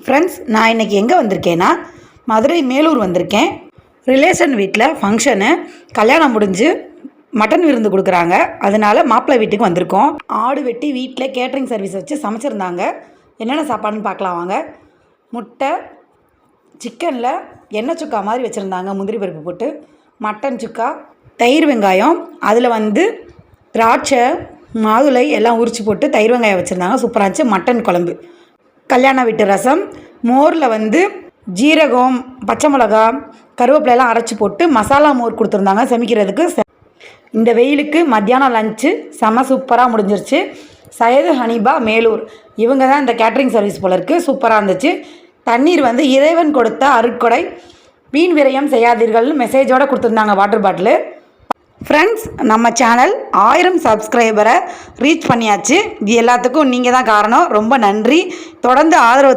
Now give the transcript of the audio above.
Friends, நான் இன்றைக்கி எங்கே வந்திருக்கேன்னா மதுரை மேலூர் வந்திருக்கேன். ரிலேஷன் வீட்டில் ஃபங்க்ஷனு, கல்யாணம் முடிஞ்சு மட்டன் விருந்து கொடுக்குறாங்க. அதனால் மாப்பிள்ளை வீட்டுக்கு வந்திருக்கோம். ஆடு வெட்டி வீட்டில் கேட்ரிங் சர்வீஸ் வச்சு சமைச்சிருந்தாங்க. என்னென்ன சாப்பாடுன்னு பார்க்கலாம் வாங்க. முட்டை, சிக்கனில் எண்ணெய் சுக்கா மாதிரி வச்சுருந்தாங்க, முந்திரி பருப்பு போட்டு. மட்டன் சுக்கா, தயிர் வெங்காயம், அதில் திராட்சை, மாதுளை எல்லாம் உரிச்சு போட்டு தயிர் வெங்காயம் வச்சுருந்தாங்க. சூப்பராக இருந்துச்சு. மட்டன் குழம்பு, கல்யாண வீட்டு ரசம், மோரில் ஜீரகம், பச்சை மிளகா, கருவேப்பிலையெல்லாம் அரைச்சி போட்டு மசாலா மோர் கொடுத்துருந்தாங்க சமைக்கிறதுக்கு. இந்த வெயிலுக்கு மத்தியானம் லஞ்சு செம சூப்பராக முடிஞ்சிருச்சு. சையது ஹனீபா மேலூர், இவங்க தான் இந்த கேட்ரிங் சர்வீஸ் போல இருக்குது. சூப்பராக இருந்துச்சு. தண்ணீர் இறைவன் கொடுத்த அருட்கொடை, வீண் விரயம் செய்யாதீர்கள்னு மெசேஜோடு கொடுத்துருந்தாங்க, வாட்டர் பாட்டிலு. ஃப்ரெண்ட்ஸ், நம்ம சேனல் 1000 சப்ஸ்கிரைபரை ரீச் பண்ணியாச்சு. இது எல்லாத்துக்கும் நீங்கள் தான் காரணம். ரொம்ப நன்றி. தொடர்ந்து ஆதரவு